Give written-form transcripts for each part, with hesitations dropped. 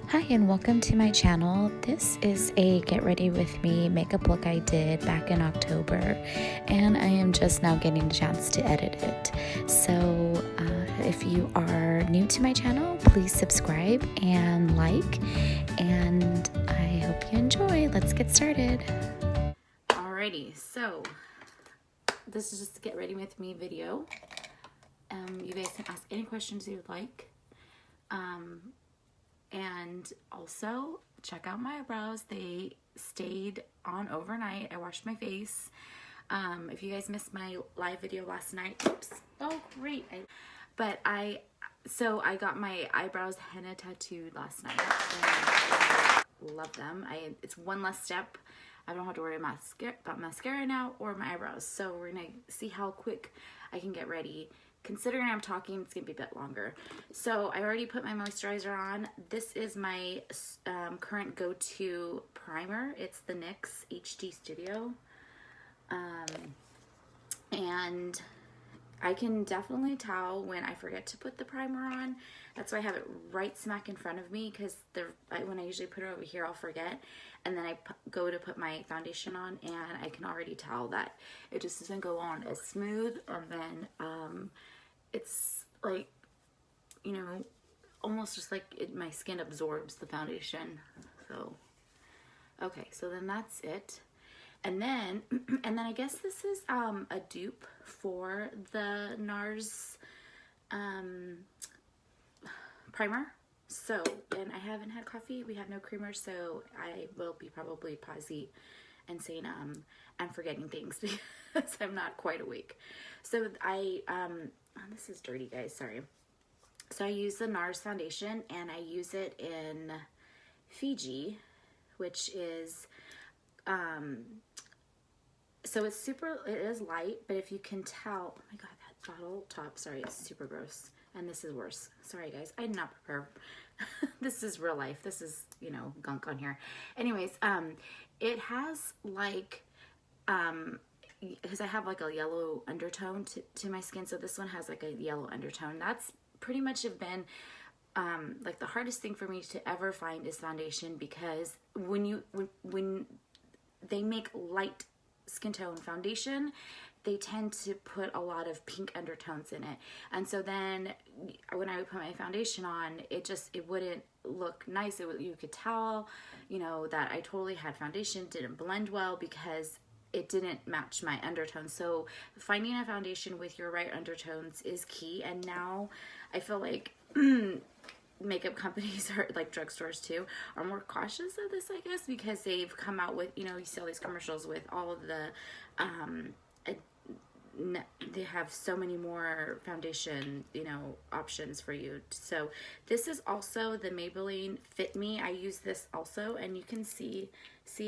Hi and welcome to my channel. This is a get ready with me makeup look I did back in October, and I am just now getting a chance to edit it. So if you are new to my channel, please subscribe and like, and I hope you enjoy. Let's get started. Alrighty, so this is just a get ready with me video. You guys can ask any questions you'd like. And also check out my eyebrows. They stayed on overnight. I washed my face. If you guys missed my live video last night, oops, oh great. So I got my eyebrows henna tattooed last night, and I love them. It's one less step. I don't have to worry about mascara now or my eyebrows. So we're gonna see how quick I can get ready. Considering I'm talking, it's gonna be a bit longer. So I already put my moisturizer on. This is my current go-to primer. It's the NYX HD Studio. And I can definitely tell when I forget to put the primer on. That's why I have it right smack in front of me, because when I usually put it over here, I'll forget. And then I go to put my foundation on, and I can already tell that it just doesn't go on as smooth. And then it's like, you know, almost just like my skin absorbs the foundation. So, okay, so then that's it. And then I guess this is a dupe for the NARS primer. So, and I haven't had coffee. We have no creamer, so I will be probably pausing and saying I'm forgetting things because I'm not quite awake. So this is dirty, guys, sorry. So I use the NARS foundation, and I use it in Fiji, which is so it is light, but if you can tell, oh my god, that bottle top, sorry, it's super gross. And this is worse. Sorry guys, I did not prepare. This is real life. This is, you know, gunk on here. Anyways, it has like, because I have like a yellow undertone to my skin, so this one has like a yellow undertone. That's pretty much have been like the hardest thing for me to ever find is foundation, because when they make light skin tone foundation, they tend to put a lot of pink undertones in it. And so then when I would put my foundation on, it wouldn't look nice. You could tell, you know, that I totally had foundation, didn't blend well because it didn't match my undertones. So finding a foundation with your right undertones is key. And now I feel like makeup companies are, like drugstores too, are more cautious of this, I guess, because they've come out with, you know, you see all these commercials with all of the they have so many more foundation, you know, options for you. So this is also the Maybelline Fit Me. I use this also, and you can see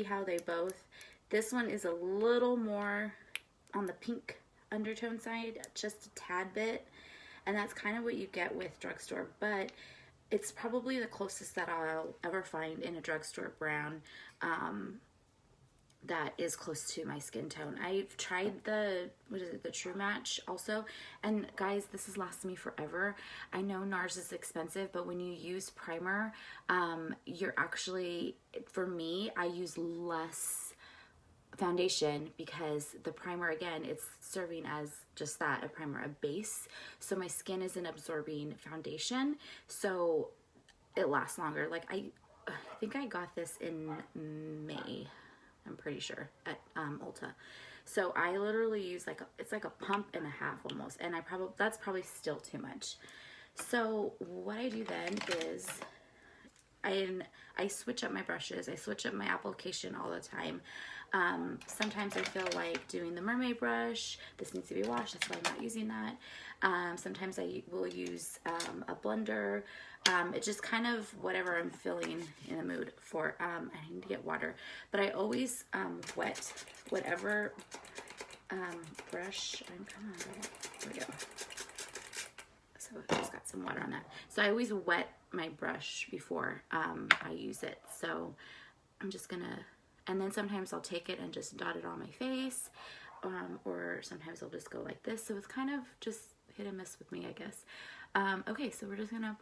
how they both, this one is a little more on the pink undertone side, just a tad bit, and that's kind of what you get with drugstore, but it's probably the closest that I'll ever find in a drugstore brand that is close to my skin tone. I've tried the True Match also, and guys, this has lasted me forever. I know NARS is expensive, but when you use primer, you're actually, for me, I use less foundation because the primer, again, it's serving as just that, a primer, a base, so my skin isn't absorbing foundation, so it lasts longer. Like I think I got this in May, I'm pretty sure, at Ulta. So I literally use it's like a pump and a half almost, and that's probably still too much. So what I do then is I switch up my brushes, I switch up my application all the time. Sometimes I feel like doing the mermaid brush. This needs to be washed, that's why I'm not using that. Sometimes I will use a blender. It's just kind of whatever I'm feeling in the mood for. I need to get water, but I always wet whatever brush. Come on, there we go. So I just got some water on that. So I always wet my brush before I use it. So I'm just gonna, and then sometimes I'll take it and just dot it on my face, or sometimes I'll just go like this. So it's kind of just hit and miss with me, I guess. Okay, so we're just gonna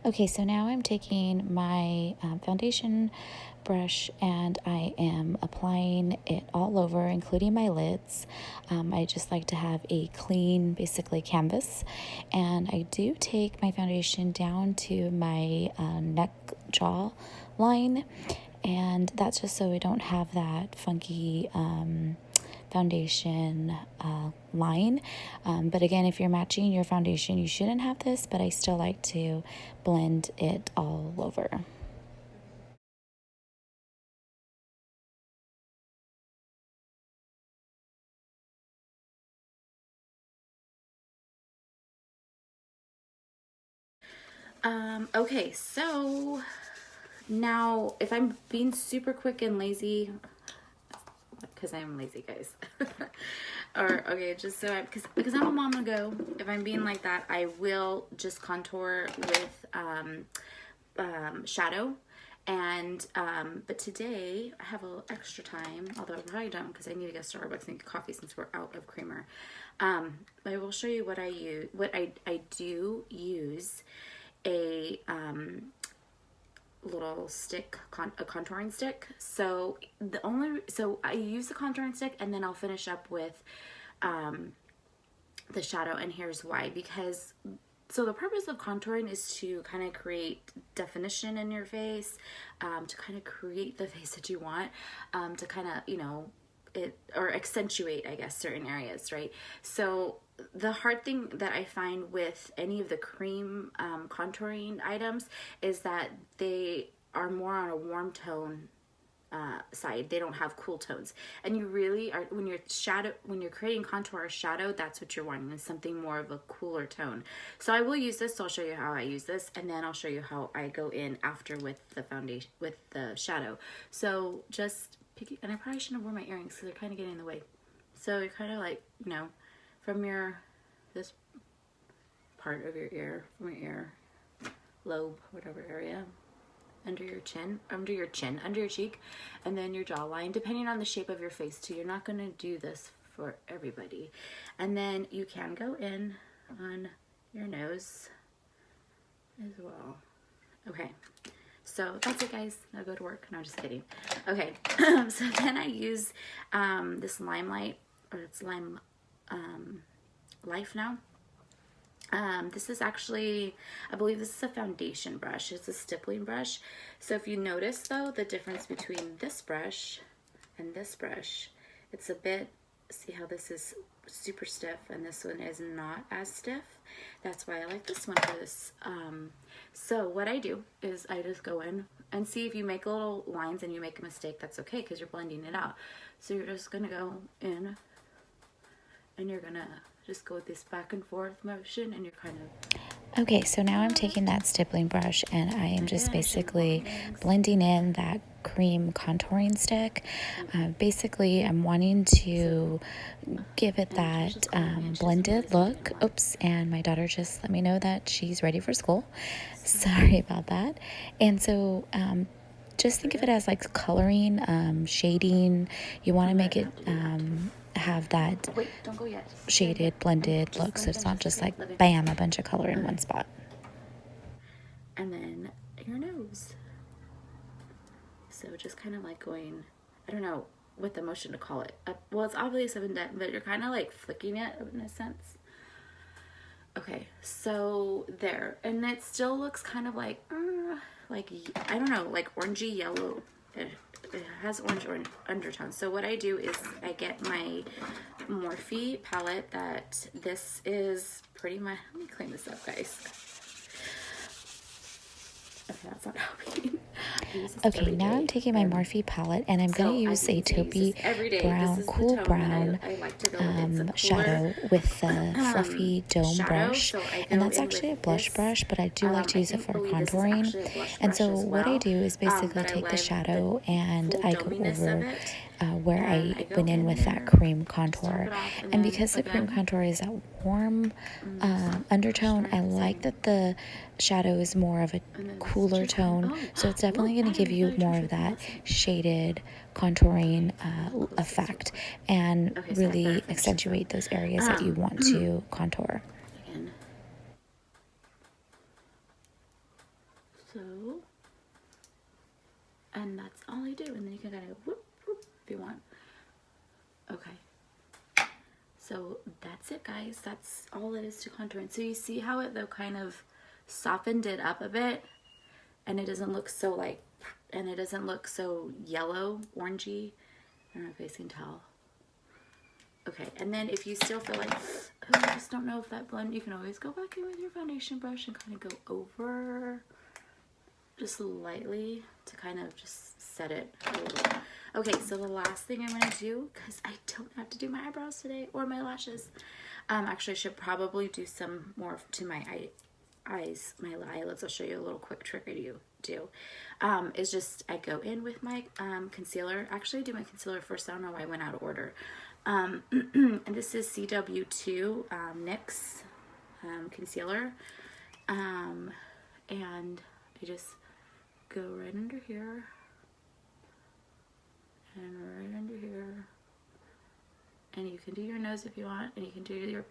Okay, so now I'm taking my foundation brush and I am applying it all over, including my lids. I just like to have a clean, basically, canvas. And I do take my foundation down to my neck jaw line. And that's just so we don't have that funky foundation line. But again, if you're matching your foundation, you shouldn't have this, but I still like to blend it all over. Okay, so now if I'm being super quick and lazy, because I am lazy, guys. Or okay, just so because I'm a mama go. If I'm being like that, I will just contour with shadow. And but today I have a little extra time, although I probably don't because I need to go to Starbucks and get coffee since we're out of creamer. But I will show you what I use. What I do use a little stick, a contouring stick. So I use the contouring stick and then I'll finish up with the shadow. And here's why. Because so the purpose of contouring is to kind of create definition in your face, to kind of create the face that you want, to kind of, or accentuate, I guess, certain areas, right? So the hard thing that I find with any of the cream contouring items is that they are more on a warm tone side. They don't have cool tones, and you really are when you're creating contour or shadow, that's what you're wanting, is something more of a cooler tone. So I will use this. So I'll show you how I use this, and then I'll show you how I go in after with the foundation, with the shadow. So just pick, and I probably shouldn't have worn my earrings because they're kind of getting in the way. So you're kind of like, from this part of your ear, from your ear lobe, whatever area, under your cheek, and then your jawline, depending on the shape of your face too. You're not going to do this for everybody. And then you can go in on your nose as well. Okay, so that's it, guys. Now go to work. No, just kidding. Okay, so then I use this Limelight, or it's Lime Life now. This is actually, I believe this is a foundation brush. It's a stippling brush. So if you notice though, the difference between this brush and this brush, it's a bit, see how this is super stiff and this one is not as stiff? That's why I like this one for this. So what I do is I just go in and see if you make little lines and you make a mistake, that's okay because you're blending it out. So you're just gonna go in and you're gonna just go with this back and forth motion, and you're kind of... Okay, so now I'm taking that stippling brush and I am just basically blending in that cream contouring stick. Basically, I'm wanting to give it that blended look. Oops, and my daughter just let me know that she's ready for school. Sorry about that. And so just think of it as like coloring, shading. You want to make it have that shaded, blended look, so it's not just like bam, a bunch of color in one spot. And then your nose. So just kind of like going, I don't know what the motion to call it. Well, it's obviously up and down, but you're kind of like flicking it in a sense. Okay, so there, and it still looks kind of like I don't know, like orangey yellow. It has orange undertones. So what I do is I get my Morphe palette. That this is pretty much, let me clean this up, guys. Okay, that's not helping. Okay, now I'm taking my Morphe palette and I'm going to use a taupey brown, cool brown shadow with the fluffy dome brush. And that's actually a blush brush, but I do like to use it for contouring. And so what I do is basically take the shadow and I go over where I went in with that cream contour. And because the cream contour is that warm undertone, I like that the shadow is more of a cooler tone, so it's definitely going to give you more of that shaded contouring effect and really accentuate those areas that you want to contour. And that's all I do. And then you can kind of go whoop, whoop if you want. Okay. So that's it, guys. That's all it is to contouring. So you see how it though kind of softened it up a bit, and it doesn't look so like, and it doesn't look so yellow, orangey. I don't know if you guys can tell. Okay, and then if you still feel like, oh, I just don't know if that blend, you can always go back in with your foundation brush and kind of go over just lightly to kind of just set it a little. Okay, so the last thing I'm going to do, because I don't have to do my eyebrows today or my lashes. Actually, I should probably do some more to my eyes, my eyelids. I'll show you a little quick trick I do. Is just I go in with my concealer. Actually, I do my concealer first. I don't know why I went out of order. And this is CW2 NYX concealer. And I just go right under here and right under here, and you can do your nose if you want, and you can do your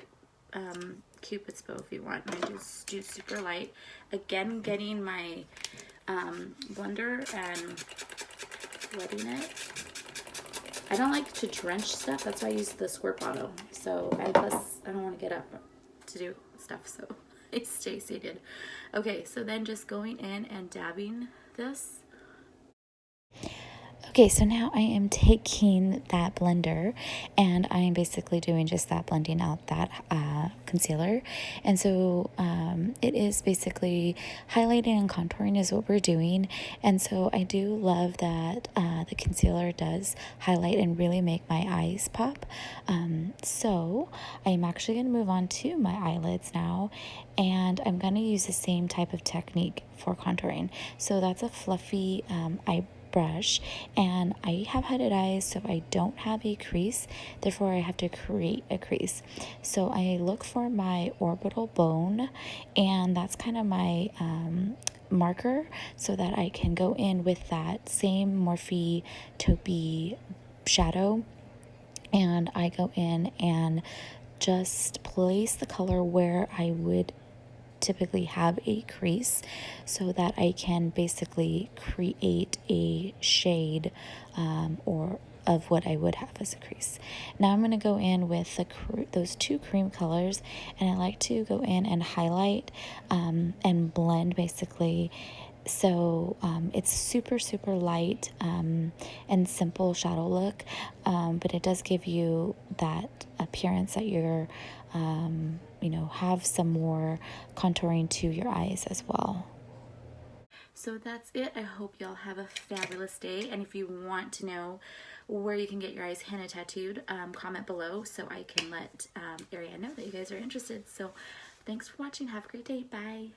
cupid's bow if you want. And I just do super light, again getting my blender and wetting it. I don't like to drench stuff, that's why I use the squirt bottle. So, and plus I don't want to get up to do stuff, so I stay seated. Okay, so then just going in and dabbing this. Okay, so now I am taking that blender and I am basically doing just that, blending out that concealer. And so it is basically highlighting and contouring is what we're doing. And so I do love that the concealer does highlight and really make my eyes pop. So I'm actually going to move on to my eyelids now, and I'm going to use the same type of technique for contouring. So that's a fluffy eye brush, and I have hooded eyes, so I don't have a crease, therefore I have to create a crease. So I look for my orbital bone, and that's kind of my marker, so that I can go in with that same Morphe taupey shadow, and I go in and just place the color where I would typically have a crease, so that I can basically create a shade or of what I would have as a crease. Now I'm going to go in with those two cream colors, and I like to go in and highlight and blend basically. So it's super light and simple shadow look, but it does give you that appearance that you're have some more contouring to your eyes as well. So that's it. I hope y'all have a fabulous day, and if you want to know where you can get your eyes henna tattooed, comment below so I can let Ariane know that you guys are interested. So thanks for watching. Have a great day. Bye.